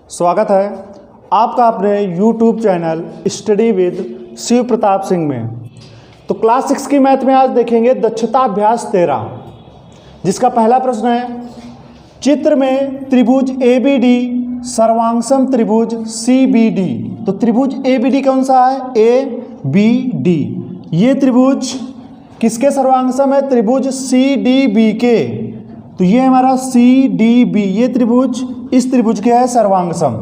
स्वागत है आपका अपने YouTube channel study with Shiv Pratap Singh में। तो क्लास 6 की मैथ में आज देखेंगे दक्षता अभ्यास 13, जिसका पहला प्रश्न है, चित्र में त्रिभुज ABD सर्वांगसम त्रिभुज CBD। तो त्रिभुज ABD कौन सा है? ABD। ये त्रिभुज किसके सर्वांगसम है? त्रिभुज CDB के। तो ये हमारा CDB, ये त्रिभुज इस त्रिभुज के है सर्वांगसम।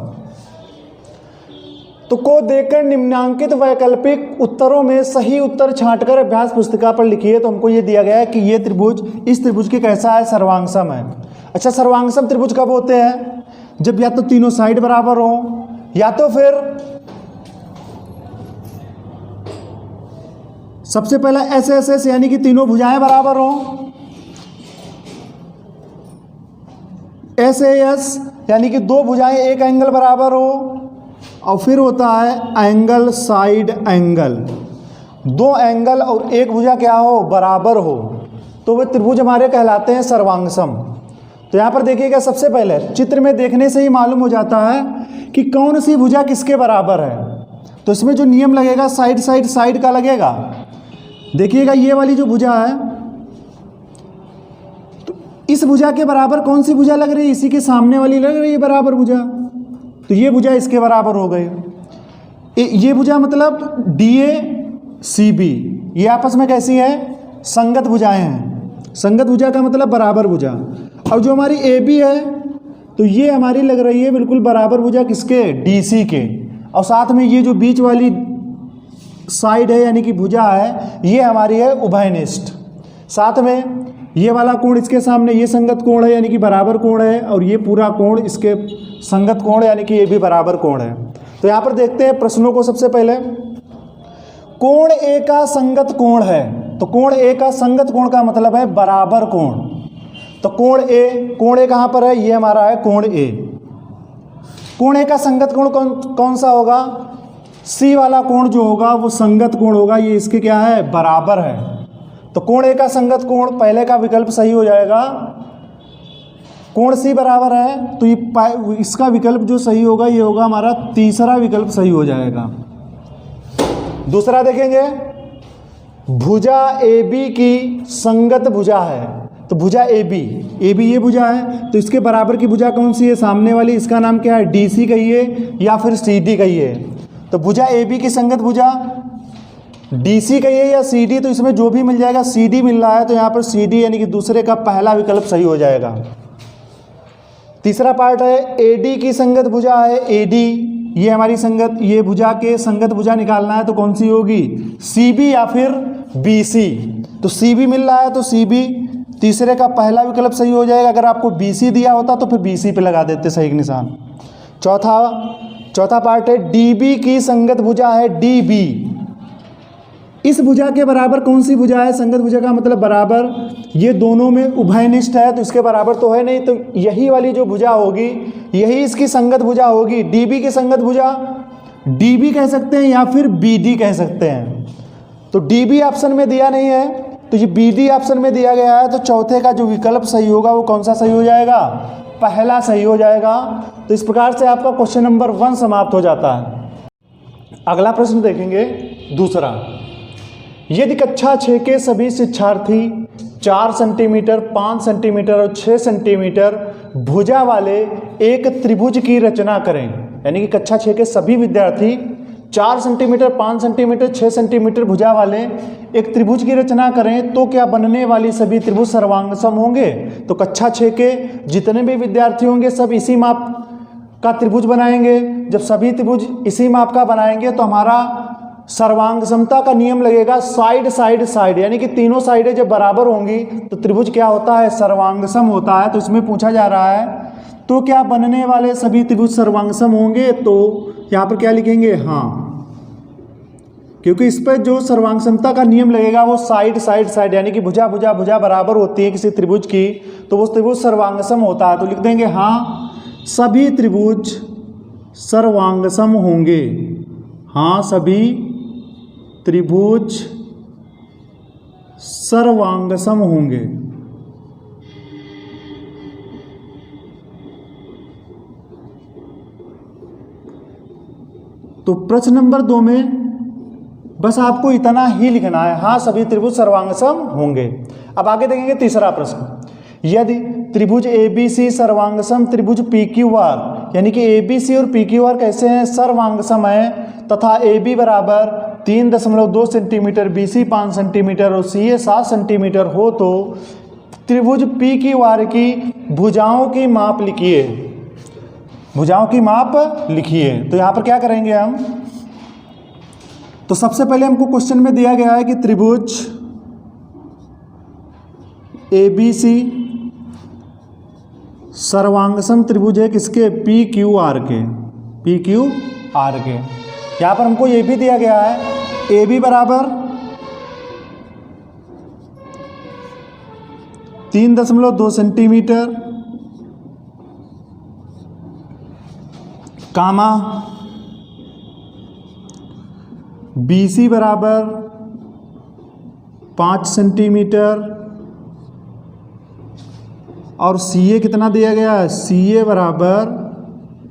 तो को देखकर निम्नांकित वैकल्पिक उत्तरों में सही उत्तर छांटकर अभ्यास पुस्तिका पर लिखिए। तो हमको ये दिया गया है कि ये त्रिभुज इस त्रिभुज के कैसा है? सर्वांगसम है। अच्छा, सर्वांगसम त्रिभुज कब होते हैं? जब या तो तीनों साइड बराबर हो, या तो फिर सबसे पहला एस यानी कि तीनों भुजाएं बराबर हो, SAS यानी कि दो भुजाएं एक एंगल बराबर हो, और फिर होता है एंगल साइड एंगल, दो एंगल और एक भुजा क्या हो? बराबर हो, तो वे त्रिभुज हमारे कहलाते हैं सर्वांगसम। तो यहाँ पर देखिएगा, सबसे पहले चित्र में देखने से ही मालूम हो जाता है कि कौन सी भुजा किसके बराबर है। तो इसमें जो नियम लगेगा साइड का लगेगा। देखिएगा, ये वाली जो भुजा है, तो इस भुजा के बराबर कौन सी भुजा लग रही है? इसी के सामने वाली लग रही है बराबर भुजा। तो ये भुजा इसके बराबर हो गई। ये भुजा मतलब DACB, ये आपस में कैसी है? संगत भुजाएं हैं। संगत भुजा का मतलब बराबर भुजा। और जो हमारी AB है, तो ये हमारी लग रही है बिल्कुल बराबर भुजा किसके? DC के। और साथ में ये जो बीच वाली साइड है यानी कि भुजा है, ये हमारी है उभयनिष्ठ। साथ में ये वाला कोण इसके सामने, ये संगत कोण है यानी कि बराबर कोण है, और ये पूरा कोण इसके संगत कोण यानी कि ये भी बराबर कोण है। तो यहाँ पर देखते हैं प्रश्नों को। सबसे पहले, कोण A का संगत कोण है। तो कोण A का संगत कोण का मतलब है बराबर कोण। तो कोण A कहाँ पर है? ये हमारा है कोण A। कोण A का संगत कोण कौन सा होगा? C वाला कोण जो होगा वो संगत कोण होगा, ये इसके क्या है? बराबर है। तो कोण A का संगत कोण, पहले का विकल्प सही हो जाएगा। कोण C बराबर है, तो ये इसका विकल्प जो सही होगा ये होगा हमारा तीसरा विकल्प सही हो जाएगा। दूसरा देखेंगे, भुजा AB की संगत भुजा है। तो भुजा AB ये भुजा है, तो इसके बराबर की भुजा कौन सी है? सामने वाली। इसका नाम क्या है? DC कहिए या फिर CD कहिए। तो भुजा AB की संगत भुजा DC कहिए या CD, तो इसमें जो भी मिल जाएगा, CD मिल रहा है, तो यहाँ पर CD यानी कि दूसरे का पहला विकल्प सही हो जाएगा। तीसरा पार्ट है, AD की संगत भुजा है। AD ये हमारी संगत, ये भुजा के संगत भुजा निकालना है, तो कौन सी होगी? CB या फिर BC। तो CB मिल रहा है, तो CB तीसरे का पहला विकल्प सही हो जाएगा। अगर आपको BC दिया होता तो फिर BC पे लगा देते सही निशान। चौथा पार्ट है, DB की संगत भुजा है। DB इस भुजा के बराबर कौन सी भुजा है? संगत भुजा का मतलब बराबर, ये दोनों में उभयनिष्ठ है, तो इसके बराबर तो है नहीं। तो यही वाली जो भुजा होगी यही इसकी संगत भुजा होगी। DB की संगत भुजा DB कह सकते हैं या फिर BD कह सकते हैं। तो DB ऑप्शन में दिया नहीं है, तो ये BD ऑप्शन में दिया गया है। तो चौथे का जो विकल्प सही होगा वो कौन सा सही हो जाएगा? पहला सही हो जाएगा। तो इस प्रकार से आपका क्वेश्चन नंबर 1 समाप्त हो जाता है। अगला प्रश्न देखेंगे, दूसरा। यदि कक्षा 6 के सभी शिक्षार्थी 4 सेंटीमीटर, 5 सेंटीमीटर और 6 सेंटीमीटर भुजा वाले एक त्रिभुज की रचना करें, यानी कि कक्षा 6 के सभी विद्यार्थी 4 सेंटीमीटर, 5 सेंटीमीटर, 6 सेंटीमीटर भुजा वाले एक त्रिभुज की रचना करें, तो क्या बनने वाली सभी त्रिभुज सर्वांगसम होंगे? तो कक्षा 6 के जितने भी विद्यार्थी होंगे सब इसी माप का त्रिभुज बनाएंगे। जब सभी त्रिभुज इसी माप का बनाएंगे तो हमारा सर्वांगसमता का नियम लगेगा साइड, यानी कि तीनों साइडें जब बराबर होंगी तो त्रिभुज क्या होता है? सर्वांगसम होता है। तो इसमें पूछा जा रहा है, तो क्या बनने वाले सभी त्रिभुज सर्वांगसम होंगे? तो यहाँ पर क्या लिखेंगे? हाँ, क्योंकि इस पर जो सर्वांगसमता का नियम लगेगा वो साइड, यानी कि भुजा बराबर होती है किसी त्रिभुज की, तो वो त्रिभुज सर्वांगसम होता है। तो लिख देंगे हाँ, सभी त्रिभुज सर्वांगसम होंगे। हाँ, सभी त्रिभुज सर्वांगसम होंगे। तो प्रश्न नंबर 2 में बस आपको इतना ही लिखना है, हाँ सभी त्रिभुज सर्वांगसम होंगे। अब आगे देखेंगे तीसरा प्रश्न, यदि त्रिभुज ABC सर्वांगसम त्रिभुज PQR, यानी कि ABC और PQR कैसे हैं, सर्वांगसम है, तथा AB बराबर 3.2 सेंटीमीटर, BC 5 सेंटीमीटर और CA 7 सेंटीमीटर हो, तो त्रिभुज PQR की भुजाओं की माप लिखिए। भुजाओं की माप लिखिए। तो यहाँ पर क्या करेंगे हम, तो सबसे पहले हमको क्वेश्चन में दिया गया है कि त्रिभुज ABC सर्वांगसम त्रिभुज है किसके, PQR के, PQR के। यहाँ पर हमको ये भी दिया गया है AB बराबर 3.2 सेंटीमीटर, कामा BC बराबर 5 सेंटीमीटर और CA कितना दिया गया है, CA बराबर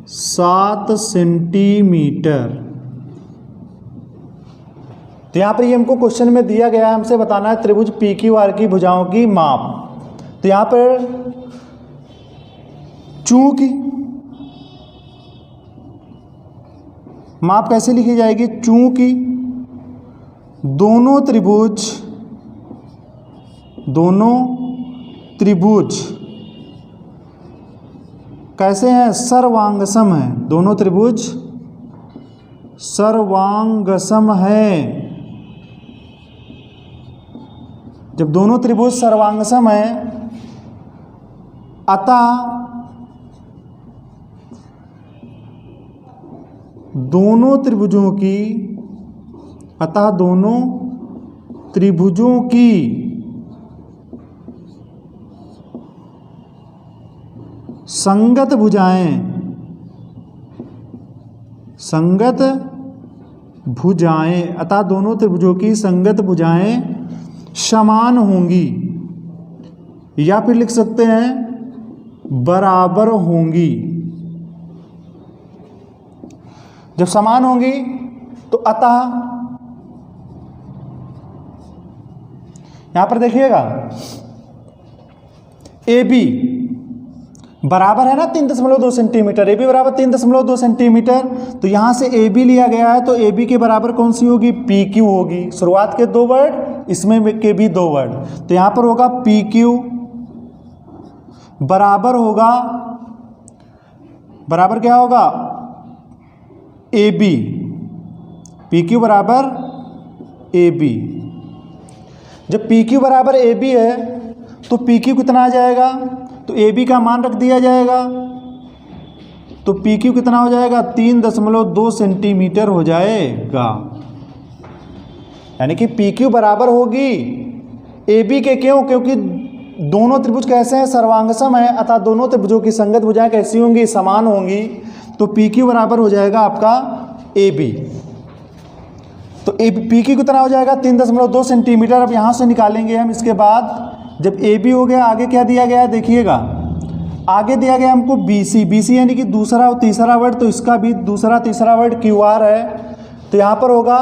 7 सेंटीमीटर। तो यहाँ पर ये हमको क्वेश्चन में दिया गया है, हमसे बताना है त्रिभुज PQR की भुजाओं की माप। तो यहाँ पर चूंकि माप कैसे लिखी जाएगी, चूंकि दोनों त्रिभुज कैसे हैं, सर्वांगसम हैं, दोनों त्रिभुज सर्वांगसम हैं। जब दोनों त्रिभुज सर्वांगसम हैं, अतः दोनों त्रिभुजों की संगत भुजाएं, अतः दोनों त्रिभुजों की संगत भुजाएं समान होंगी, या फिर लिख सकते हैं बराबर होंगी। जब समान होंगी तो अतः, यहां पर देखिएगा AB बराबर है ना 3.2 सेंटीमीटर, AB बराबर 3.2 सेंटीमीटर, तो यहां से AB लिया गया है, तो AB के बराबर कौन सी होगी, PQ होगी। शुरुआत के 2 वर्ड, इसमें के भी 2 वर्ड, तो यहां पर होगा PQ बराबर क्या होगा, AB, PQ बराबर AB। जब PQ बराबर AB है तो PQ कितना आ जाएगा, तो AB का मान रख दिया जाएगा, तो PQ कितना हो जाएगा, 3.2 सेंटीमीटर हो जाएगा। यानी कि PQ बराबर होगी AB के, क्यों, क्योंकि दोनों त्रिभुज कैसे हैं, सर्वांगसम है, अतः दोनों त्रिभुजों की संगत भुजाएं कैसी होंगी, समान होंगी। तो PQ बराबर हो जाएगा आपका AB। तो PQ कितना हो जाएगा, 3.2 सेंटीमीटर। अब यहाँ से निकालेंगे हम। इसके बाद जब AB हो गया, आगे क्या दिया गया है देखिएगा, आगे दिया गया हमको BC यानी कि दूसरा और तीसरा वर्ड, तो इसका भी दूसरा तीसरा वर्ड QR है। तो यहाँ पर होगा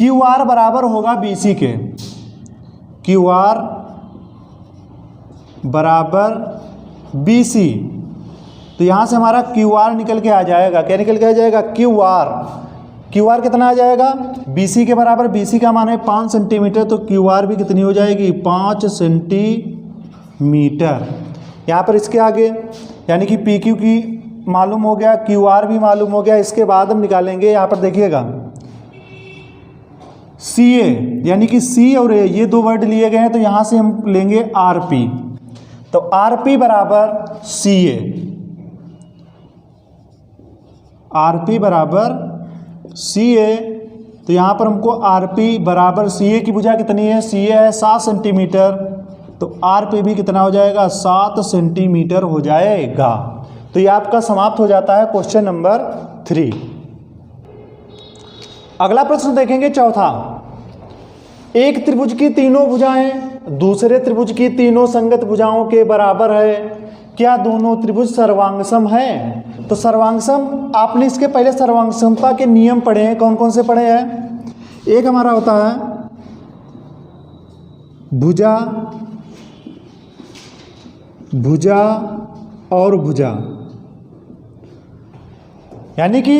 QR बराबर होगा BC के, QR बराबर BC। तो यहाँ से हमारा QR निकल के आ जाएगा, क्या निकल के आ जाएगा, QR कितना आ जाएगा, BC के बराबर। BC का मान है 5 सेंटीमीटर, तो QR भी कितनी हो जाएगी, 5 सेंटीमीटर। यहाँ पर इसके आगे यानी कि PQ की मालूम हो गया, QR भी मालूम हो गया। इसके बाद हम निकालेंगे, यहाँ पर देखिएगा CA, यानी कि C और A ये 2 वर्ड लिए गए हैं, तो यहाँ से हम लेंगे RP। तो RP बराबर CA, RP बराबर CA। तो यहाँ पर हमको RP बराबर CA की भुजा कितनी है, CA है 7 सेंटीमीटर, तो RP भी कितना हो जाएगा, 7 सेंटीमीटर हो जाएगा। तो ये आपका समाप्त हो जाता है क्वेश्चन नंबर 3। अगला प्रश्न देखेंगे चौथा, एक त्रिभुज की तीनों भुजाएं दूसरे त्रिभुज की तीनों संगत भुजाओं के बराबर है, क्या दोनों त्रिभुज सर्वांगसम हैं? तो सर्वांगसम, आपने इसके पहले सर्वांगसमता के नियम पढ़े हैं। कौन कौन से पढ़े हैं? एक हमारा होता है भुजा, भुजा और भुजा, यानी कि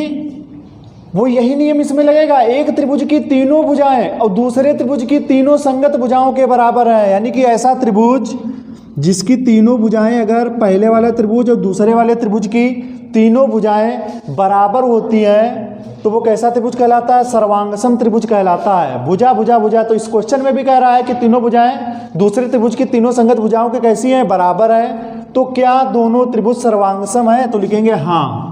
वो यही नियम इसमें लगेगा, एक त्रिभुज की तीनों भुजाएं और दूसरे त्रिभुज की तीनों संगत भुजाओं के बराबर है। यानी कि ऐसा त्रिभुज जिसकी तीनों भुजाएं अगर पहले वाले त्रिभुज और दूसरे वाले त्रिभुज की तीनों भुजाएं बराबर होती हैं तो वो कैसा त्रिभुज कहलाता है? सर्वांगसम त्रिभुज कहलाता है। भुजा भुजा भुजा, तो इस क्वेश्चन में भी कह रहा है कि तीनों भुजाएं दूसरे त्रिभुज की तीनों संगत भुजाओं के कैसी हैं? बराबर है। तो क्या दोनों त्रिभुज सर्वांगसम है? तो लिखेंगे हाँ,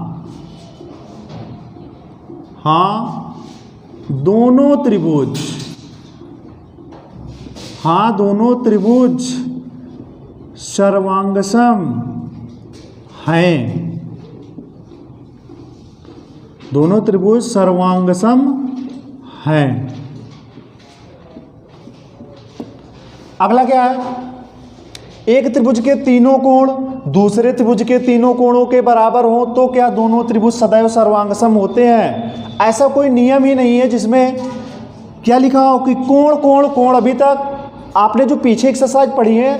हाँ दोनों त्रिभुज, हाँ दोनों त्रिभुज सर्वांगसम हैं, दोनों त्रिभुज सर्वांगसम हैं। अगला क्या है? एक त्रिभुज के तीनों कोण दूसरे त्रिभुज के तीनों कोणों के बराबर हो तो क्या दोनों त्रिभुज सदैव सर्वांगसम होते हैं? ऐसा कोई नियम ही नहीं है जिसमें क्या लिखा हो कि कोण कोण कोण। अभी तक आपने जो पीछे एक्सरसाइज पढ़ी है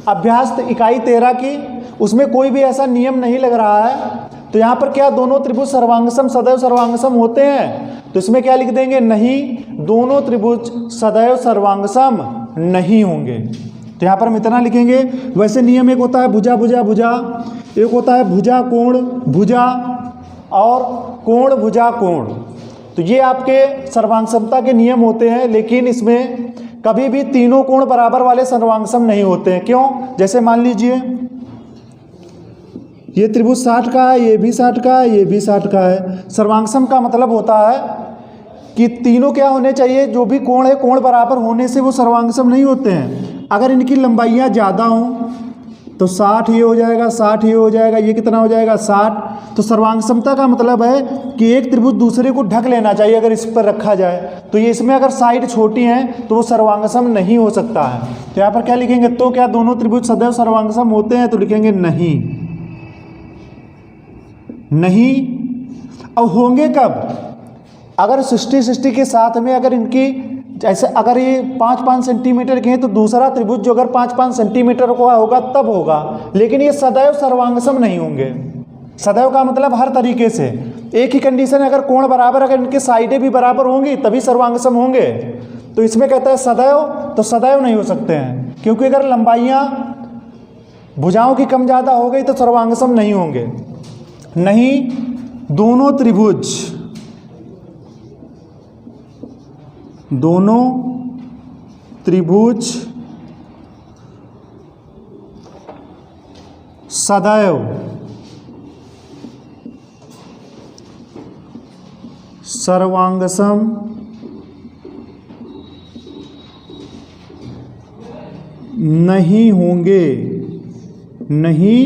अभ्यास इकाई 13 की, उसमें कोई भी ऐसा नियम नहीं लग रहा है। तो यहाँ पर क्या दोनों त्रिभुज सर्वांगसम सदैव सर्वांगसम होते हैं? तो इसमें क्या लिख देंगे? नहीं, दोनों त्रिभुज सदैव सर्वांगसम नहीं होंगे। तो यहाँ पर हम इतना लिखेंगे। वैसे नियम एक होता है भुजा भुजा भुजा, एक होता है भुजा कोण भुजा और कोण भुजा कोण। तो ये आपके सर्वांगसमता के नियम होते हैं, लेकिन इसमें कभी भी तीनों कोण बराबर वाले सर्वांगसम नहीं होते हैं। क्यों? जैसे मान लीजिए ये त्रिभुज 60 का है, ये भी 60 का है, ये भी 60 का है। सर्वांगसम का मतलब होता है कि तीनों क्या होने चाहिए? जो भी कोण है कोण बराबर होने से वो सर्वांगसम नहीं होते हैं। अगर इनकी लंबाइयाँ ज़्यादा हों तो 60 ये हो जाएगा, 60 ये हो जाएगा, ये कितना हो जाएगा? 60। तो सर्वांगसमता का मतलब है कि एक त्रिभुज दूसरे को ढक लेना चाहिए अगर इस पर रखा जाए। तो ये इसमें अगर साइड छोटी हैं तो वो सर्वांगसम नहीं हो सकता है। तो यहाँ पर क्या लिखेंगे? तो क्या दोनों त्रिभुज सदैव सर्वांगसम होते हैं? तो लिखेंगे नहीं, नहीं। अब होंगे कब? अगर 60 के साथ में अगर इनकी जैसे अगर ये 5-5 सेंटीमीटर के हैं तो दूसरा त्रिभुज जो अगर 5-5 सेंटीमीटर का होगा तब होगा, लेकिन ये सदैव सर्वांगसम नहीं होंगे। सदैव का मतलब हर तरीके से। एक ही कंडीशन है, अगर कोण बराबर, अगर इनके साइडें भी बराबर होंगी तभी सर्वांगसम होंगे। तो इसमें कहता है सदैव, तो सदैव नहीं हो सकते हैं, क्योंकि अगर लंबाइयाँ भुजाओं की कम ज़्यादा हो गई तो सर्वांगसम नहीं होंगे। नहीं, दोनों त्रिभुज, दोनों त्रिभुज सदैव सर्वांगसम नहीं होंगे, नहीं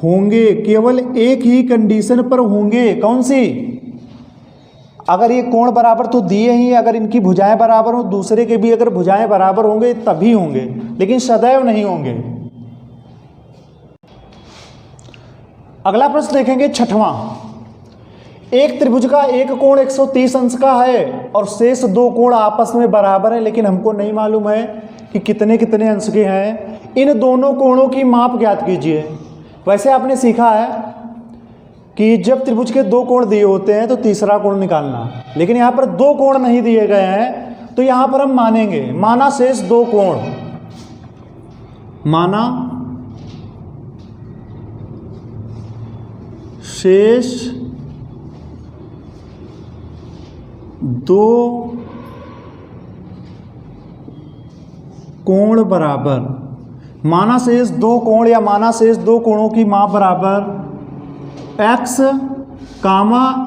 होंगे। केवल एक ही कंडीशन पर होंगे। कौन सी? अगर ये कोण बराबर तो दिए ही, अगर इनकी भुजाएं बराबर हो, दूसरे के भी अगर भुजाएं बराबर होंगे तभी होंगे, लेकिन सदैव नहीं होंगे। अगला प्रश्न देखेंगे 6वां। एक त्रिभुज का एक कोण 130 अंश का है और शेष दो कोण आपस में बराबर है, लेकिन हमको नहीं मालूम है कि कितने कितने अंश के हैं। इन दोनों कोणों की माप ज्ञात कीजिए। वैसे आपने सीखा है कि जब त्रिभुज के दो कोण दिए होते हैं तो तीसरा कोण निकालना, लेकिन यहाँ पर दो कोण नहीं दिए गए हैं तो यहाँ पर हम मानेंगे, माना शेष दो कोण, माना शेष दो कोण बराबर, माना शेष दो कोण या माना शेष दो कोणों की माप बराबर x,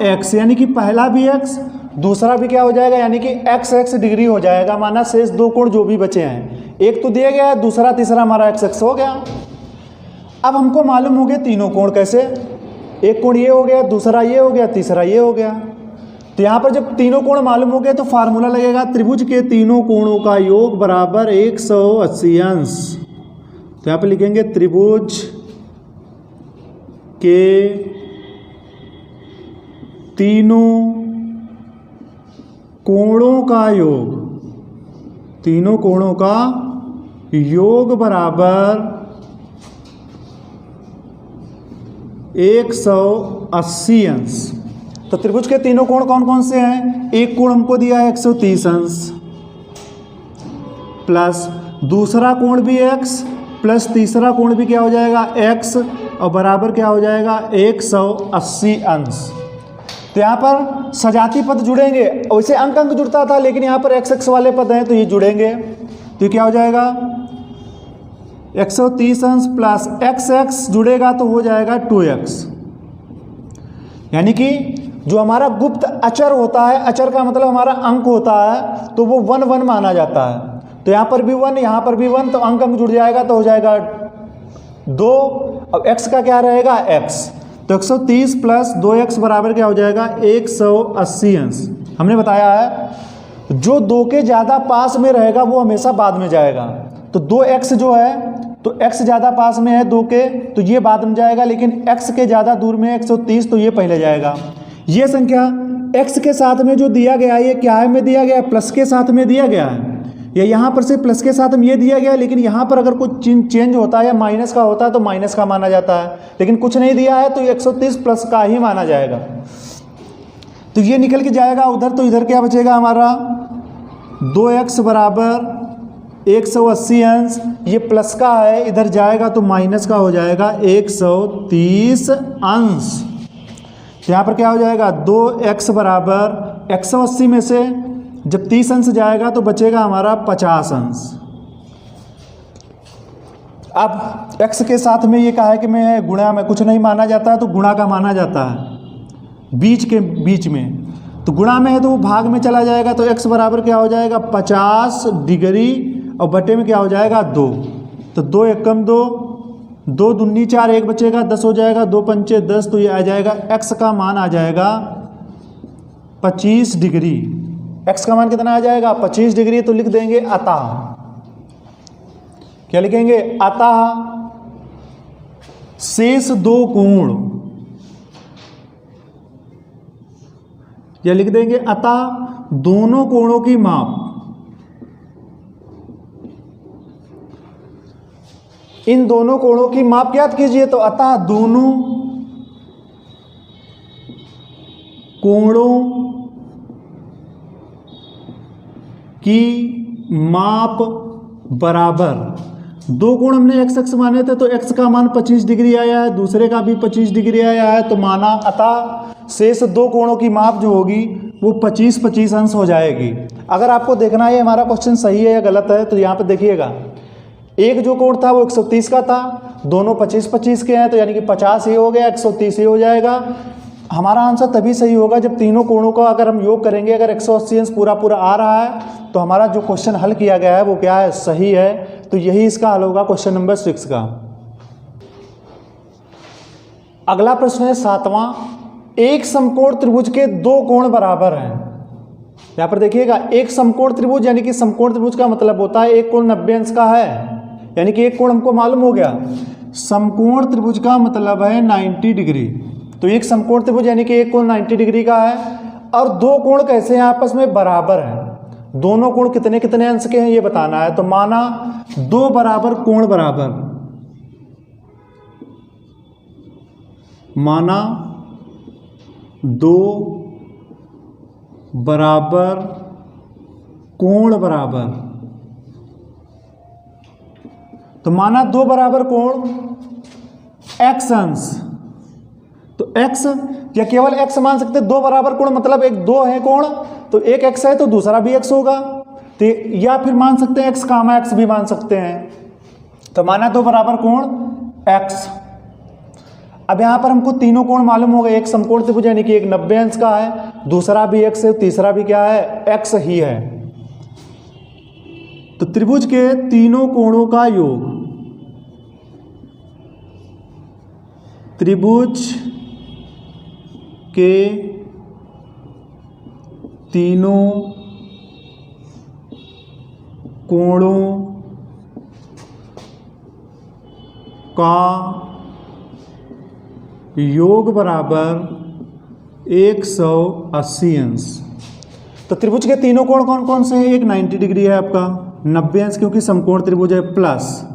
x, यानी कि पहला भी x दूसरा भी क्या हो जाएगा, यानी कि x डिग्री हो जाएगा। माना शेष दो कोण जो भी बचे हैं, एक तो दिया गया है, दूसरा तीसरा हमारा x हो गया। अब हमको मालूम हो गया तीनों कोण कैसे, एक कोण ये हो गया, दूसरा ये हो गया, तीसरा ये हो गया। तो यहाँ पर जब तीनों कोण मालूम हो गए तो फार्मूला लगेगा त्रिभुज के तीनों कोणों का योग बराबर 180 अंश। तो यहाँ पर लिखेंगे त्रिभुज के तीनों कोणों का योग, तीनों कोणों का योग बराबर 180 अंश। तो त्रिभुज के तीनों कोण कौन कौन से हैं? एक कोण हमको दिया है 130 अंश, प्लस दूसरा कोण भी x, प्लस तीसरा कोण भी क्या हो जाएगा x, और बराबर क्या हो जाएगा 180 अंश। तो यहाँ पर सजाती पद जुड़ेंगे, वैसे अंक अंक जुड़ता था लेकिन यहाँ पर x वाले पद हैं तो ये जुड़ेंगे। तो ये क्या हो जाएगा 130 अंश प्लस x जुड़ेगा तो हो जाएगा 2x। यानी कि जो हमारा गुप्त अचर होता है, अचर का मतलब हमारा अंक होता है, तो वो 1 1 माना जाता है। तो यहाँ पर भी 1, यहाँ पर भी 1, तो अंक अंक जुड़ जाएगा तो हो जाएगा 2। अब x का क्या रहेगा x, तो 130 प्लस 2x बराबर क्या हो जाएगा 180 अंश। हमने बताया है जो 2 के ज़्यादा पास में रहेगा वो हमेशा बाद में जाएगा। तो 2x जो है, तो x ज़्यादा पास में है 2 के, तो ये बाद में जाएगा, लेकिन x के ज़्यादा दूर में 130 तो ये पहले जाएगा। ये संख्या x के साथ में जो दिया गया है ये क्या है में दिया गया है, प्लस के साथ में दिया गया है, या यहाँ पर से प्लस के साथ में ये दिया गया है, लेकिन यहाँ पर अगर कुछ चेंज होता है या माइनस का होता है तो माइनस का माना जाता है, लेकिन कुछ नहीं दिया है तो 130 प्लस का ही माना जाएगा। तो ये निकल के जाएगा उधर, तो इधर क्या बचेगा हमारा 2x बराबर 180 अंश, ये प्लस का है, इधर जाएगा तो माइनस का हो जाएगा 130 अंश। तो यहाँ पर क्या हो जाएगा 2x बराबर 180 में से जब 30 अंश जाएगा तो बचेगा हमारा 50 अंश। अब x के साथ में ये कहा है कि मैं गुणा में कुछ नहीं माना जाता है, तो गुणा का माना जाता है बीच के बीच में, तो गुणा में है तो वो भाग में चला जाएगा। तो x बराबर क्या हो जाएगा 50 डिग्री, और बटे में क्या हो जाएगा 2, तो 2 एकम 2, 2 दूनी 4, 1 बचेगा 10 हो जाएगा, 2 पंचे 10, तो ये आ जाएगा x का मान आ जाएगा 25 डिग्री। x का मान कितना आ जाएगा 25 डिग्री, तो लिख देंगे अतः, क्या लिखेंगे अतः शेष 2 कोण, या लिख देंगे अतः दोनों कोणों की माप, इन दोनों कोणों की माप याद कीजिए, तो अतः दोनों कोणों की माप बराबर, 2 कोण हमने x अक्ष माने थे तो x का मान 25 डिग्री आया है, दूसरे का भी 25 डिग्री आया है, तो माना अतः शेष 2 कोणों की माप जो होगी वो 25-25 अंश हो जाएगी। अगर आपको देखना है हमारा क्वेश्चन सही है या गलत है, तो यहाँ पे देखिएगा, एक जो कोण था वो 130 का था, दोनों 25-25 के हैं, तो यानी कि 50 ही हो गया, 130 ही हो जाएगा। हमारा आंसर तभी सही होगा जब तीनों कोणों का अगर हम योग करेंगे, अगर 180 अंश पूरा पूरा आ रहा है तो हमारा जो क्वेश्चन हल किया गया है वो क्या है, सही है। तो यही इसका हल होगा क्वेश्चन नंबर 6 का। अगला प्रश्न है 7वां, एक समकोण त्रिभुज के 2 कोण बराबर हैं। यहाँ पर देखिएगा, एक समकोण त्रिभुज, यानी कि समकोण त्रिभुज का मतलब होता है एक कोण 90 अंश का है, यानी कि एक कोण हमको मालूम हो गया। समकोण त्रिभुज का मतलब है 90 डिग्री, तो एक समकोण त्रिभुज यानी कि एक कोण 90 डिग्री का है, और 2 कोण कैसे हैं आपस में बराबर हैं, दोनों कोण कितने कितने अंश के हैं ये बताना है। तो माना 2 बराबर कोण बराबर, माना 2 बराबर कोण बराबर, तो माना 2 बराबर कोण x अंश, तो x या केवल x मान सकते, 2 बराबर कोण मतलब एक 2 है कोण, तो एक x है तो दूसरा भी x होगा, तो या फिर मान सकते हैं x कामा x भी मान सकते हैं। तो माना 2 बराबर कोण x। अब यहाँ पर हमको तीनों कोण मालूम हो गए, एक समकोण त्रिभुज यानी कि एक 90 अंश का है, दूसरा भी x है, तीसरा भी क्या है x ही है। तो त्रिभुज के तीनों कोणों का योग, त्रिभुज के तीनों कोणों का योग बराबर 180 अंश। तो त्रिभुज के तीनों कोण कौन कौन से हैं? एक 90 डिग्री है आपका, 90 अंश क्योंकि समकोण त्रिभुज है, प्लस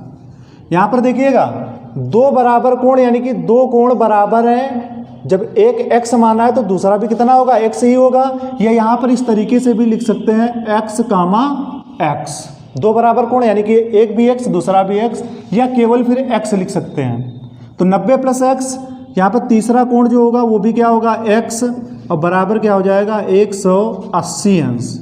यहाँ पर देखिएगा दो बराबर कोण, यानी कि दो कोण बराबर हैं। जब एक x माना है तो दूसरा भी कितना होगा? x ही होगा। या यहाँ पर इस तरीके से भी लिख सकते हैं x, x, दो बराबर कोण यानी कि एक भी x दूसरा भी x, या केवल फिर x लिख सकते हैं। तो 90 प्लस x, यहाँ पर तीसरा कोण जो होगा वो भी क्या होगा? x, और बराबर क्या हो जाएगा? 180 अंश।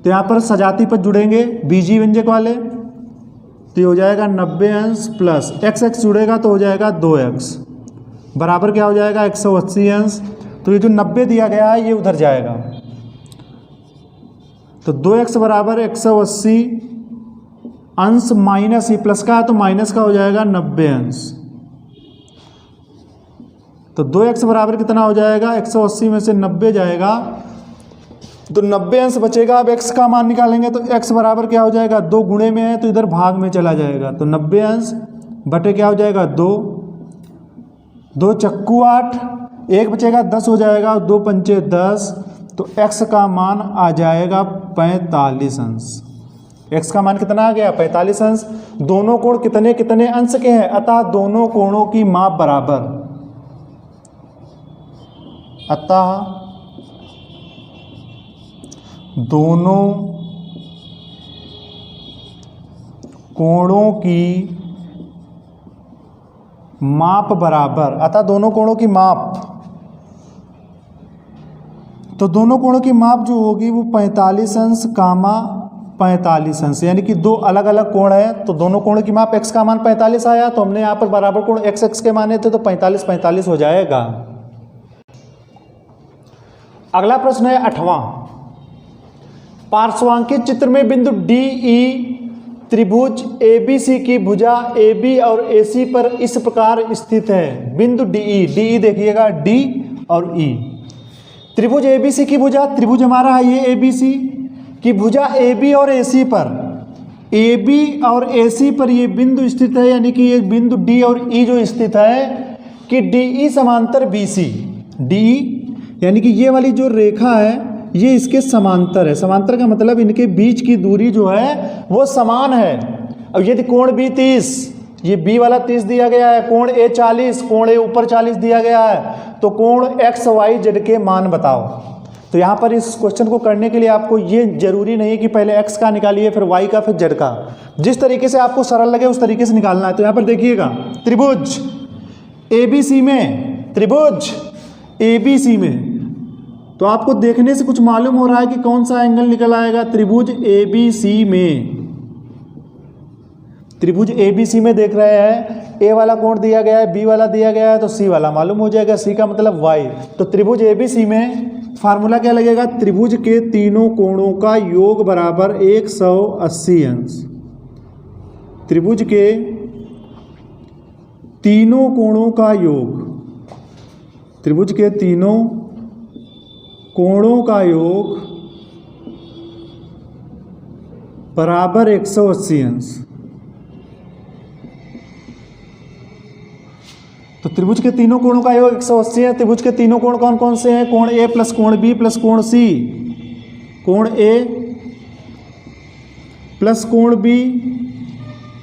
तो यहाँ पर सजाती पद जुड़ेंगे बीजी व्यंजक वाले, तो ये हो जाएगा 90 अंश प्लस x जुड़ेगा तो हो जाएगा 2x, बराबर क्या हो जाएगा? 180 अंश। तो ये जो 90 दिया गया है ये उधर जाएगा, तो 2x बराबर 180 अंश माइनस ही प्लस का है तो माइनस का हो जाएगा 90 अंश। तो 2x बराबर कितना हो जाएगा? 180 में से 90 जाएगा तो 90 अंश बचेगा। अब x का मान निकालेंगे तो x बराबर क्या हो जाएगा? 2 गुणे में है तो इधर भाग में चला जाएगा, तो 90 अंश बटे क्या हो जाएगा? 2 चक्कू 8, 1 बचेगा 10 हो जाएगा, 2 पंचे 10, तो x का मान आ जाएगा 45 अंश। x का मान कितना आ गया? 45 अंश। दोनों कोण कितने कितने अंश के हैं? अतः दोनों कोणों की माप बराबर, अतः दोनों कोणों की माप बराबर, अतः दोनों कोणों की माप, तो दोनों कोणों की माप जो होगी वो 45 अंश, 45 अंश, यानी कि दो अलग अलग कोण है तो दोनों कोणों की माप। x का मान 45 आया तो हमने यहाँ पर बराबर कोण x के माने थे तो 45 45 हो जाएगा। अगला प्रश्न है 8वां। पार्श्वांकित चित्र में बिंदु DE त्रिभुज ABC की भुजा AB और AC पर इस प्रकार स्थित है। बिंदु DE देखिएगा D और E, त्रिभुज ABC की भुजा, त्रिभुज हमारा है ये ABC की भुजा AB और AC पर, AB और AC पर ये बिंदु स्थित है, यानी कि ये बिंदु D और E जो स्थित है कि DE समांतर BC, DE यानी कि ये वाली जो रेखा है ये इसके समांतर है। समांतर का मतलब इनके बीच की दूरी जो है वो समान है। अब यदि कोण B 30, ये B वाला 30 दिया गया है, कोण A 40, कोण A ऊपर 40 दिया गया है, तो कोण XYZ के मान बताओ। तो यहाँ पर इस क्वेश्चन को करने के लिए आपको ये जरूरी नहीं है कि पहले x का निकालिए फिर y का फिर z का, जिस तरीके से आपको सरल लगे उस तरीके से निकालना है। तो यहाँ पर देखिएगा त्रिभुज ABC में, त्रिभुज ABC में, तो आपको देखने से कुछ मालूम हो रहा है कि कौन सा एंगल निकल आएगा। त्रिभुज ABC में, त्रिभुज ABC में देख रहे हैं, A वाला कोण दिया गया है, B वाला दिया गया है, तो C वाला मालूम हो जाएगा, C का मतलब Y। तो त्रिभुज ABC में फार्मूला क्या लगेगा? त्रिभुज के तीनों कोणों का योग बराबर 180 अंश। त्रिभुज के तीनों कोणों का योग, त्रिभुज के तीनों कोणों का योग बराबर 180 अंश। तो त्रिभुज के तीनों कोणों का योग 180 है। त्रिभुज के तीनों कोण कौन कौन से हैं? कोण A प्लस कोण B प्लस कोण C, कोण A प्लस कोण B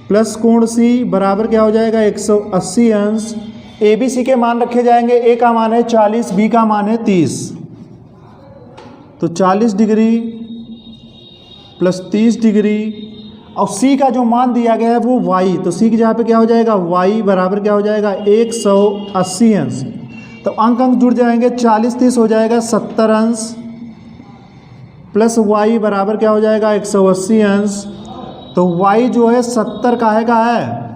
प्लस कोण C बराबर क्या हो जाएगा? 180 अंश। ABC के मान रखे जाएंगे, A का मान है 40, B का मान है 30, तो 40 डिग्री प्लस 30 डिग्री, और C का जो मान दिया गया है वो Y, तो C की जगह पे क्या हो जाएगा? Y बराबर क्या हो जाएगा? 180 अंश। तो अंक जुड़ जाएंगे, 40 30 हो जाएगा 70 अंश, प्लस Y बराबर क्या हो जाएगा? 180 अंश। तो Y जो है 70 काहे का है?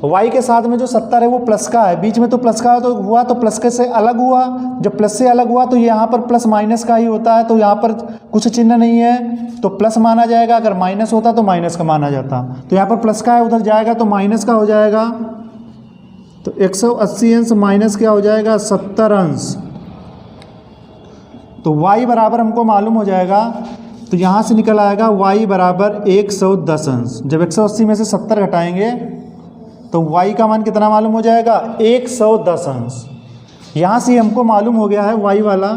y के साथ में जो 70 है वो प्लस का है, बीच में तो प्लस का तो हुआ, तो प्लस के से अलग हुआ, जब प्लस से अलग हुआ तो यहाँ पर प्लस माइनस का ही होता है, तो यहाँ पर कुछ चिन्ह नहीं है तो प्लस माना जाएगा, अगर माइनस होता तो माइनस का माना जाता। तो यहाँ पर प्लस का है, उधर जाएगा तो माइनस का हो जाएगा, तो 180 अंश माइनस क्या हो जाएगा? 70 अंश। तो y बराबर हमको मालूम हो जाएगा, तो यहाँ से निकल आएगा y बराबर 110 अंश। जब 180 में से 70 घटाएंगे तो y का मान कितना मालूम हो जाएगा 110 अंश। यहाँ से हमको मालूम हो गया है y वाला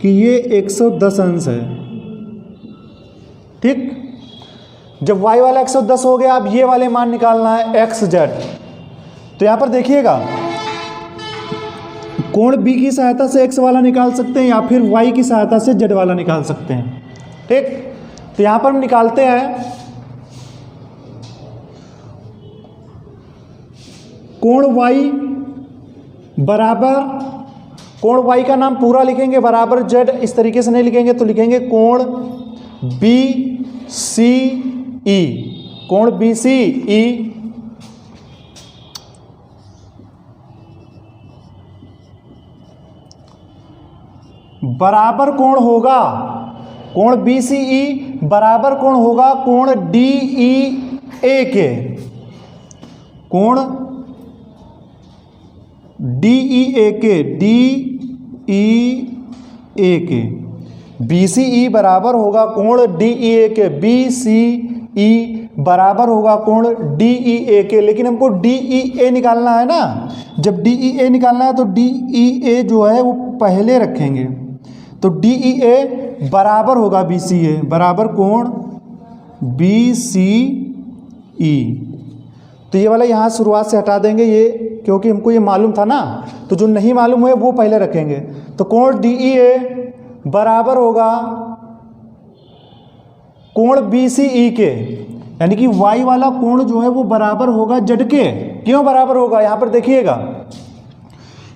कि ये 110 अंश है। ठीक, जब y वाला 110 हो गया, अब ये वाले मान निकालना है xz। तो यहाँ पर देखिएगा कोण B की सहायता से x वाला निकाल सकते हैं या फिर y की सहायता से z वाला निकाल सकते हैं। ठीक, तो यहाँ पर हम निकालते हैं कोण y बराबर, कोण y का नाम पूरा लिखेंगे बराबर z, इस तरीके से नहीं लिखेंगे तो लिखेंगे कोण BCE, कोण BCE बराबर कोण होगा, कोण BCE बराबर कोण होगा कोण DEA के, कोण DEA के, DEA के। BCE बराबर होगा कोण DEA के, BCE बराबर होगा कोण DEA के। लेकिन हमको DEA निकालना है ना, जब DEA निकालना है तो DEA जो है वो पहले रखेंगे, तो DEA बराबर होगा BCA, बराबर कोण BCE। तो ये वाला यहाँ शुरुआत से हटा देंगे ये, क्योंकि हमको ये मालूम था ना, तो जो नहीं मालूम हुए वो पहले रखेंगे। तो कोण DEA बराबर होगा कोण BCE के, यानी कि y वाला कोण जो है वो बराबर होगा z के। क्यों बराबर होगा, यहाँ पर देखिएगा,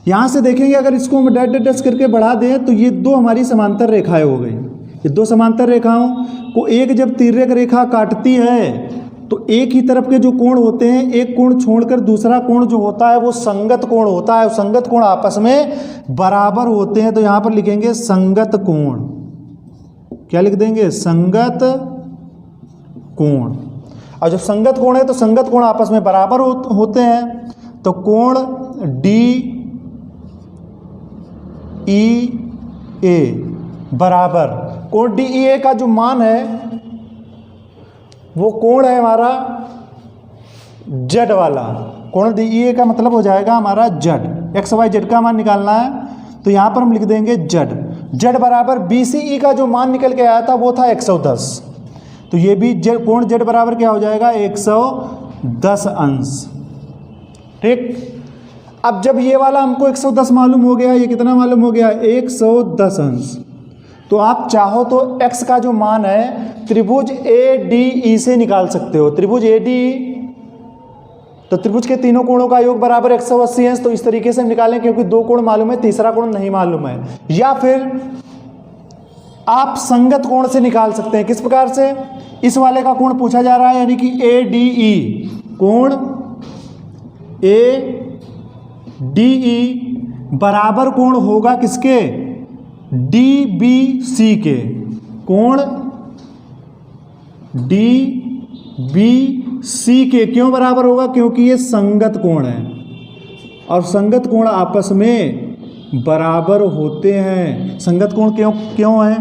यहाँ से देखेंगे अगर इसको हम डैश डैश करके बढ़ा दें तो ये दो हमारी समांतर रेखाएं हो गई। ये दो समांतर रेखाओं को एक जब तिर्यक रेखा काटती है तो एक ही तरफ के जो कोण होते हैं, एक कोण छोड़कर दूसरा कोण जो होता है वो संगत कोण होता है। संगत कोण आपस में बराबर होते हैं, तो यहाँ पर लिखेंगे संगत कोण। क्या लिख देंगे, संगत कोण। और जब संगत कोण है तो संगत कोण आपस में बराबर होते हैं, तो कोण DEA बराबर, कोण DEA का जो मान है वो कोण है हमारा z वाला। कोण DEA का मतलब हो जाएगा हमारा z, XYZ का मान निकालना है, तो यहाँ पर हम लिख देंगे z बराबर BCE का जो मान निकल के आया था वो था 110, तो ये भी कोण z बराबर क्या हो जाएगा 110 अंश। ठीक, अब जब ये वाला हमको 110 मालूम हो गया, ये कितना मालूम हो गया 110 अंश, तो आप चाहो तो x का जो मान है त्रिभुज ADE से निकाल सकते हो। त्रिभुज ADE, तो त्रिभुज के तीनों कोणों का योग बराबर 180 अंश, तो इस तरीके से हम निकालें, क्योंकि दो कोण मालूम है, तीसरा कोण नहीं मालूम है। या फिर आप संगत कोण से निकाल सकते हैं। किस प्रकार से, इस वाले का कोण पूछा जा रहा है, यानी कि ADE, कोण ADE बराबर कोण होगा किसके, DBC के, कोण DBC के। क्यों बराबर होगा, क्योंकि ये संगत कोण है और संगत कोण आपस में बराबर होते हैं। संगत कोण क्यों है,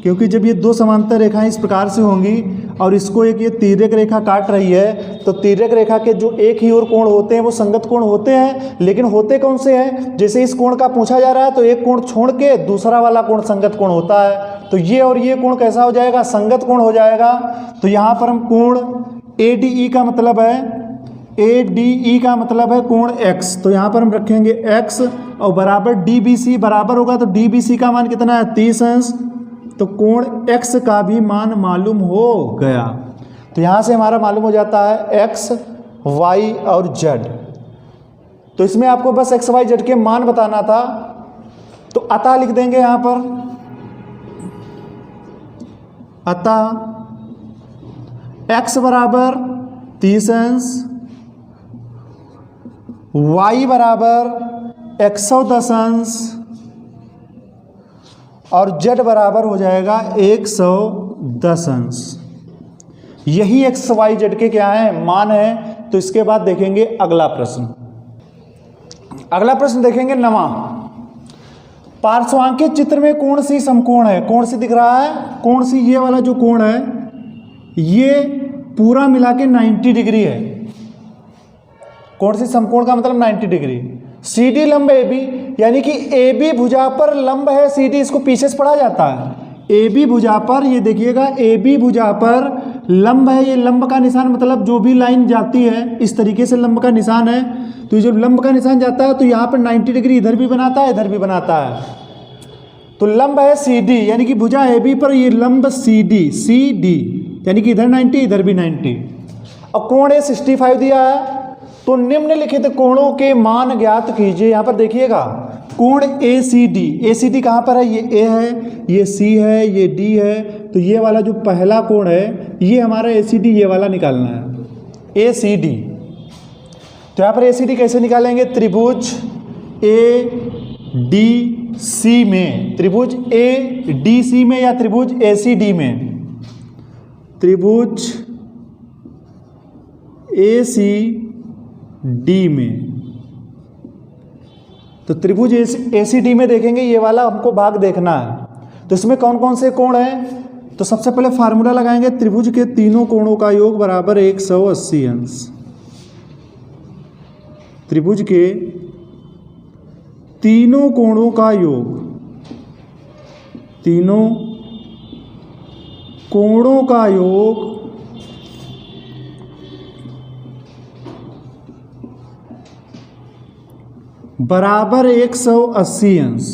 क्योंकि जब ये दो समांतर रेखाएं इस प्रकार से होंगी और इसको एक ये तिर्यक रेखा काट रही है, तो तिर्यक रेखा के जो एक ही ओर कोण होते हैं वो संगत कोण होते हैं। लेकिन होते कौन से हैं, जैसे इस कोण का पूछा जा रहा है तो एक कोण छोड़ के दूसरा वाला कोण संगत कोण होता है, तो ये और ये कोण कैसा हो जाएगा, संगत कोण हो जाएगा। तो यहाँ पर हम कोण ADE का मतलब है, ADE का मतलब है कोण x, तो यहाँ पर हम रखेंगे x और बराबर DBC बराबर होगा, तो DBC का मान कितना है 30 अंश, तो कोण x का भी मान मालूम हो गया। तो यहाँ से हमारा मालूम हो जाता है x, y और z। तो इसमें आपको बस x, y, z के मान बताना था, तो अतः लिख देंगे यहाँ पर, अतः x बराबर 30 अंश, y बराबर 110 अंश और z बराबर हो जाएगा 110 अंश। यही x, y, z के क्या है, मान है। तो इसके बाद देखेंगे अगला प्रश्न। अगला प्रश्न देखेंगे 9वां, पार्श्वांकित चित्र में कौन सी समकोण है। कौन सी दिख रहा है, कौन सी, ये वाला जो कोण है ये पूरा मिला के 90 डिग्री है। कोण सी समकोण का मतलब 90 डिग्री। सी डी लंब ए बी, यानी कि ए बी भुजा पर लंब है सी डी, इसको पीछे से पढ़ा जाता है। ए बी भुजा पर, ये देखिएगा ए बी भुजा पर लंब है, ये लंब का निशान मतलब जो भी लाइन जाती है इस तरीके से लंब का निशान है। तो जब लंब का निशान जाता है तो यहाँ पर 90 डिग्री इधर भी बनाता है इधर भी बनाता है। तो लंब है सी डी, यानी कि भुजा ए बी पर ये लंब सी डी, यानी कि इधर 90 इधर भी 90। और कोण ए 65 दिया है, तो निम्नलिखित कोणों के मान ज्ञात कीजिए। यहाँ पर देखिएगा कोण ए सी डी कहाँ पर है, ये ए है, ये सी है, ये डी है। तो ये वाला जो पहला कोण है ये हमारा ए सी डी, ये वाला निकालना है ए सी डी। तो यहाँ पर ए सी डी कैसे निकालेंगे, त्रिभुज ए डी सी में, त्रिभुज ए डी सी में या त्रिभुज ए सी डी में, त्रिभुज ए सी डी में। तो त्रिभुज ए सी डी में देखेंगे ये वाला हमको भाग देखना है। तो इसमें कौन कौन से कोण हैं, तो सबसे पहले फार्मूला लगाएंगे, त्रिभुज के तीनों कोणों का योग बराबर 180 अंश। त्रिभुज के तीनों कोणों का योग, तीनों कोणों का योग बराबर 180 अंश।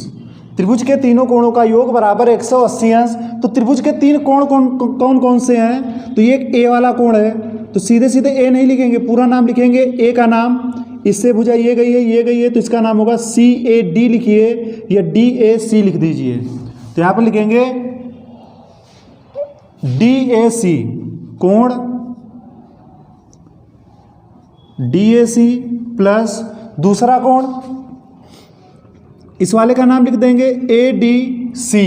त्रिभुज के तीनों कोणों का योग बराबर 180 अंश। तो त्रिभुज के तीन कोण कौन कौन से हैं, तो ये एक ए वाला कोण है, तो सीधे सीधे ए नहीं लिखेंगे, पूरा नाम लिखेंगे। ए का नाम, इससे भुजा ये गई है ये गई है, तो इसका नाम होगा सी ए डी लिखिए या डी ए सी लिख दीजिए। तो यहाँ पर लिखेंगे डी ए सी, कोण डी ए सी प्लस दूसरा कोण इस वाले का नाम लिख देंगे ए डी सी,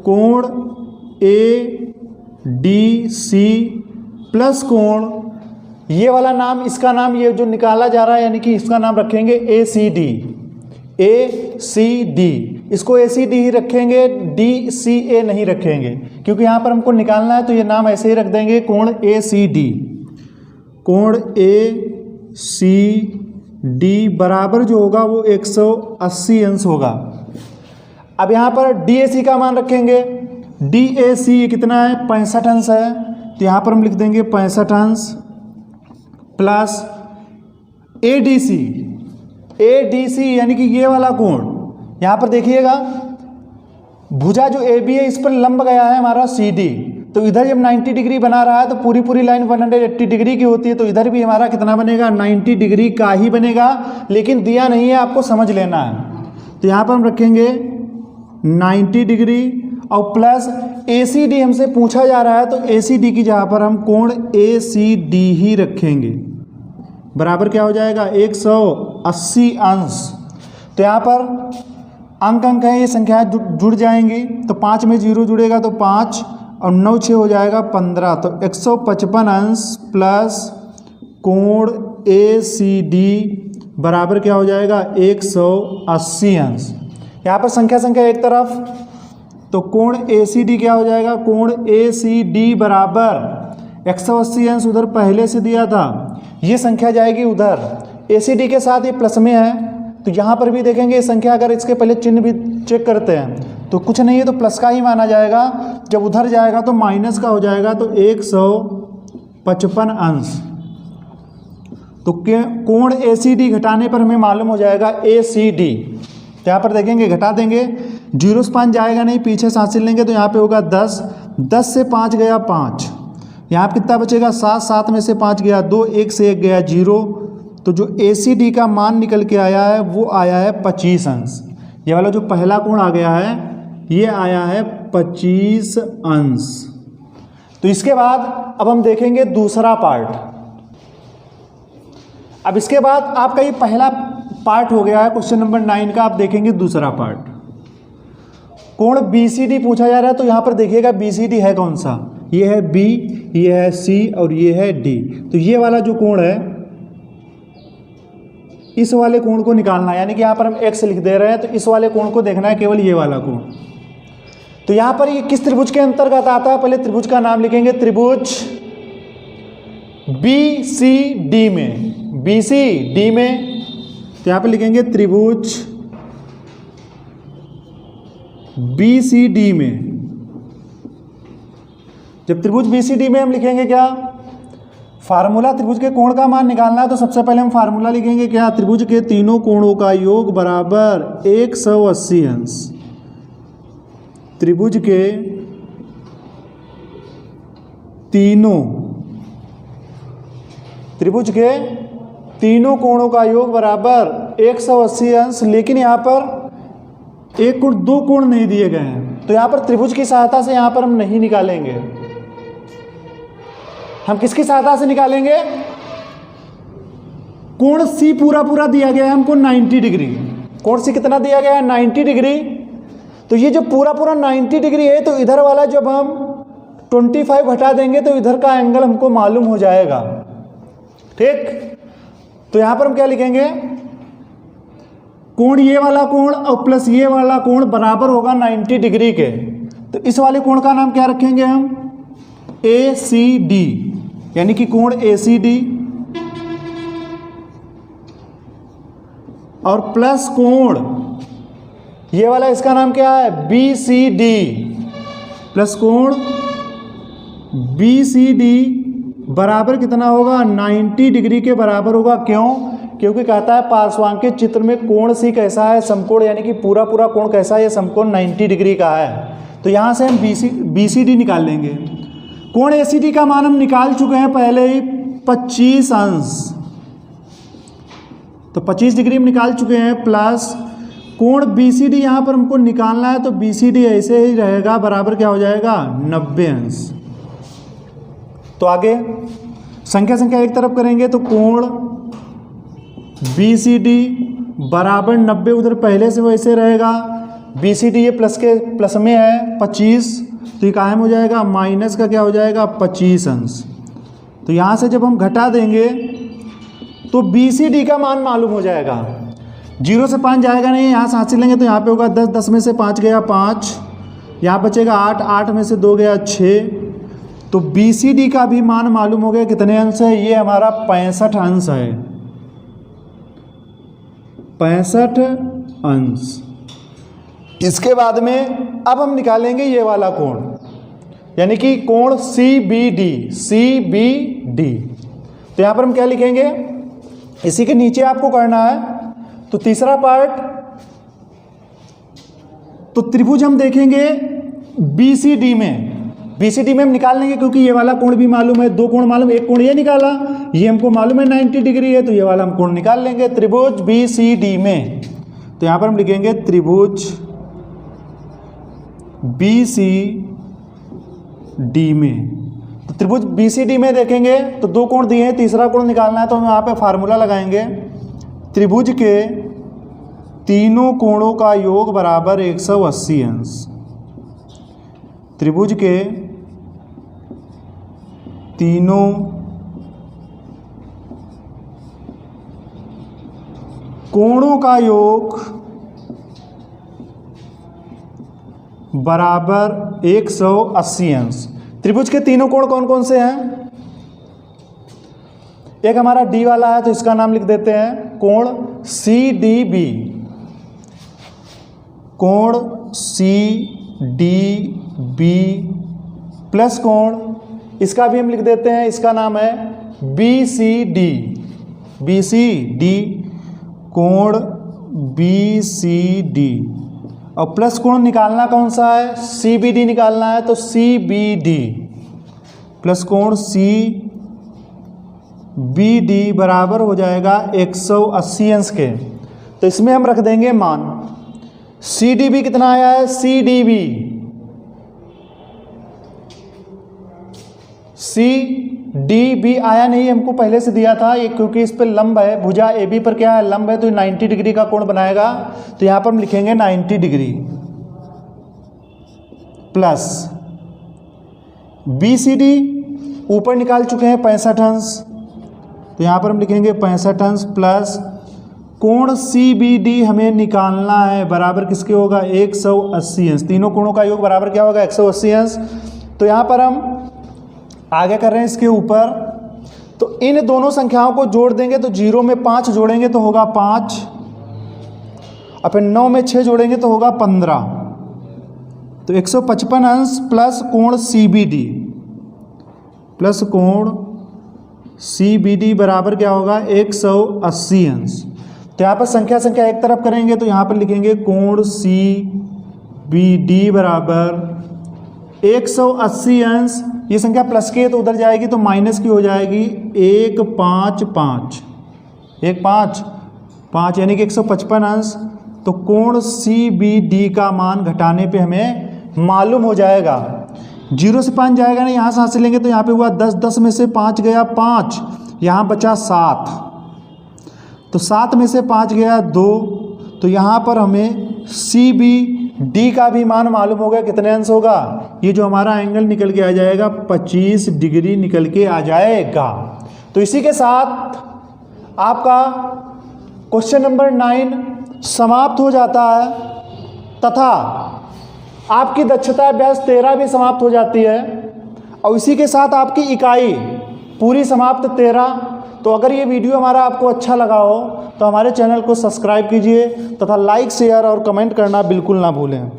कोण ए डी सी प्लस कोण ये वाला नाम, इसका नाम ये जो निकाला जा रहा है यानी कि इसका नाम रखेंगे ए सी डी, ए सी डी, इसको ए सी डी ही रखेंगे, डी सी ए नहीं रखेंगे क्योंकि यहाँ पर हमको निकालना है। तो ये नाम ऐसे ही रख देंगे, कोण ए सी डी, कोण ए सी डी बराबर जो होगा वो 180 अंश होगा। अब यहाँ पर डी ए सी का मान रखेंगे, डी ए सी कितना है 65 अंश है, तो यहाँ पर हम लिख देंगे 65 अंश प्लस ए डी सी यानी कि ये वाला कोण। यहाँ पर देखिएगा भुजा जो ए बी है इस पर लंब गया है हमारा सी डी, तो इधर जब 90 डिग्री बना रहा है तो पूरी लाइन 180 डिग्री की होती है, तो इधर भी हमारा कितना बनेगा 90 डिग्री का ही बनेगा, लेकिन दिया नहीं है आपको समझ लेना है। तो यहाँ पर हम रखेंगे 90 डिग्री और प्लस ए सी डी हमसे पूछा जा रहा है, तो ए सी डी की जगह पर हम कोण ए सी डी ही रखेंगे, बराबर क्या हो जाएगा 180 अंश। तो यहाँ पर अंक है, ये संख्याएं जुड़ जाएंगी, तो 5 में 0 जुड़ेगा तो 5 और 9 6 हो जाएगा 15, तो 155 अंश प्लस कोण ए सी डी बराबर क्या हो जाएगा 180 अंश। यहाँ पर संख्या एक तरफ, तो कोण ए सी डी क्या हो जाएगा, कोण ए सी डी बराबर 180 अंश उधर पहले से दिया था, ये संख्या जाएगी उधर, ए सी डी के साथ ये प्लस में है। तो यहाँ पर भी देखेंगे ये संख्या अगर इसके पहले चिन्ह भी चेक करते हैं तो कुछ नहीं है तो प्लस का ही माना जाएगा, जब उधर जाएगा तो माइनस का हो जाएगा, तो 155 अंश। तो कोण ए सी डी घटाने पर हमें मालूम हो जाएगा ए सी डी। तो यहाँ पर देखेंगे घटा देंगे, 0 से 5 जाएगा नहीं, पीछे से हासिल लेंगे तो यहाँ पे होगा 10, 10 से 5 गया 5, यहाँ पर कितना बचेगा 7, 7 में से 5 गया 2, 1 से 1 गया 0। तो जो ए सी डी का मान निकल के आया है वो आया है 25 अंश। ये वाला जो पहला कोण आ गया है ये आया है 25 अंश। तो इसके बाद अब हम देखेंगे दूसरा पार्ट। अब इसके बाद आपका ये पहला पार्ट हो गया है क्वेश्चन नंबर 9 का, आप देखेंगे दूसरा पार्ट। कोण बी सी डी पूछा जा रहा है, तो यहाँ पर देखिएगा बी सी डी है कौन सा, ये है बी, ये है सी और ये है डी। तो ये वाला जो कोण है इस वाले कोण को निकालना है, यानी कि यहाँ पर हम x लिख दे रहे हैं, तो इस वाले कोण को देखना है, केवल ये वाला कोण। तो यहाँ पर ये किस त्रिभुज के अंतर्गत आता है, पहले त्रिभुज का नाम लिखेंगे, त्रिभुज बी सी डी में, BC D में, तो यहाँ पे लिखेंगे त्रिभुज BCD में। जब त्रिभुज BCD में हम लिखेंगे क्या, फार्मूला त्रिभुज के कोण का मान निकालना है, तो सबसे पहले हम फार्मूला लिखेंगे क्या, त्रिभुज के तीनों कोणों का योग बराबर 180 अंश। त्रिभुज के तीनों कोणों का योग बराबर 180 अंश। लेकिन यहाँ पर एक कोण, दो कोण नहीं दिए गए हैं, तो यहाँ पर त्रिभुज की सहायता से यहाँ पर हम नहीं निकालेंगे। हम किसकी सहायता से निकालेंगे, कोण C पूरा दिया गया है हमको 90 डिग्री। कोण C कितना दिया गया है, 90 डिग्री। तो ये जो पूरा 90 डिग्री है, तो इधर वाला जब हम 25 घटा देंगे तो इधर का एंगल हमको मालूम हो जाएगा। ठीक, तो यहां पर हम क्या लिखेंगे, कोण ये वाला कोण और प्लस ये वाला कोण बराबर होगा 90 डिग्री के। तो इस वाले कोण का नाम क्या रखेंगे हम, ACD, यानी कि कोण ACD, और प्लस कोण ये वाला, इसका नाम क्या है, BCD, प्लस कोण BCD बराबर कितना होगा, 90 डिग्री के बराबर होगा। क्यों, क्योंकि कहता है पार्श्वांकित चित्र में कोण C कैसा है, समकोण, यानी कि पूरा कोण कैसा है, ये समकोण 90 डिग्री का है। तो यहाँ से हम BCD निकाल लेंगे। कोण ACD का मान हम निकाल चुके हैं पहले ही, 25 अंश, तो 25 डिग्री में निकाल चुके हैं। प्लस कोण BCD यहाँ पर हमको निकालना है, तो BCD ऐसे ही रहेगा, बराबर क्या हो जाएगा, 90 अंश। तो आगे संख्या एक तरफ करेंगे, तो कोण BCD बराबर 90, उधर पहले से वैसे रहेगा। BCD ये प्लस में है 25, तो ये कायम हो जाएगा, माइनस का क्या हो जाएगा, 25 अंश। तो यहाँ से जब हम घटा देंगे तो BCD का मान मालूम हो जाएगा। 0 से 5 जाएगा नहीं, यहाँ से हासिल लेंगे तो यहाँ पे होगा 10, 10 में से 5 गया 5, यहाँ बचेगा 8, 8 में से 2 गया 6। तो BCD का भी मान मालूम हो गया, कितने अंश है, ये हमारा 65 अंश है, 65 अंश। इसके बाद में अब हम निकालेंगे ये वाला कोण, यानी कि कोण CBD। तो यहाँ पर हम क्या लिखेंगे, इसी के नीचे आपको करना है। तो तीसरा पार्ट, तो त्रिभुज हम देखेंगे BCD में हम निकाल लेंगे, क्योंकि ये वाला कोण भी मालूम है, दो कोण मालूम, एक कोण ये निकाला, ये हमको मालूम है 90 डिग्री है, तो ये वाला हम कोण निकाल लेंगे त्रिभुज BCD में। तो यहाँ पर हम लिखेंगे त्रिभुज BCD में। तो त्रिभुज BCD में देखेंगे तो दो कोण दिए हैं, तीसरा कोण निकालना है, तो हम यहाँ पे फार्मूला लगाएंगे, त्रिभुज के तीनों कोणों का योग बराबर 180 अंश। त्रिभुज के तीनों कोणों का योग बराबर 180 अंश। त्रिभुज के तीनों कोण कौन कौन से हैं, एक हमारा D वाला है, तो इसका नाम लिख देते हैं कोण CDB, कोण CDB, प्लस कोण इसका भी हम लिख देते हैं, इसका नाम है BCD, कोण BCD, और प्लस कोण निकालना कौन सा है, CBD निकालना है, तो CBD, प्लस कोण CBD बराबर हो जाएगा 180 अंश के। तो इसमें हम रख देंगे मान, CDB कितना आया है, CDB आया नहीं, हमको पहले से दिया था ये, क्योंकि इस पर लंब है, भुजा AB पर क्या है, लंब है, तो 90 डिग्री का कोण बनाएगा। तो यहाँ पर हम लिखेंगे 90 डिग्री, प्लस BCD ऊपर निकाल चुके हैं 65 अंश, तो यहाँ पर हम लिखेंगे 65 अंश, प्लस कोण CBD हमें निकालना है, बराबर किसके होगा, 180 अंश। तीनों कोणों का योग बराबर क्या होगा, 180 अंश। तो यहाँ पर हम आगे कर रहे हैं इसके ऊपर, तो इन दोनों संख्याओं को जोड़ देंगे तो 0 में 5 जोड़ेंगे तो होगा 5, और फिर 9 में 6 जोड़ेंगे तो होगा 15। तो 155 अंश प्लस कोण CBD प्लस कोण CBD बराबर क्या होगा 180 अंश। तो यहाँ पर संख्या एक तरफ करेंगे तो यहाँ पर लिखेंगे कोण CBD बराबर 180 अंश। ये संख्या प्लस की है तो उधर जाएगी तो माइनस की हो जाएगी 155 155 यानी कि 155 अंश। तो कोण CBD का मान घटाने पे हमें मालूम हो जाएगा। 0 से 5 जाएगा ना, यहाँ से हाथ से लेंगे तो यहाँ पे हुआ 10, 10 में से 5 गया 5, यहाँ बचा 7, तो 7 में से 5 गया 2, तो यहाँ पर हमें CBD का भी मान मालूम होगा कितने अंश होगा। ये जो हमारा एंगल निकल के आ जाएगा 25 डिग्री निकल के आ जाएगा। तो इसी के साथ आपका क्वेश्चन नंबर 9 समाप्त हो जाता है तथा आपकी दक्षता अभ्यास 13 भी समाप्त हो जाती है और इसी के साथ आपकी इकाई पूरी समाप्त 13। तो अगर ये वीडियो हमारा आपको अच्छा लगा हो तो हमारे चैनल को सब्सक्राइब कीजिए तथा लाइक शेयर और कमेंट करना बिल्कुल ना भूलें।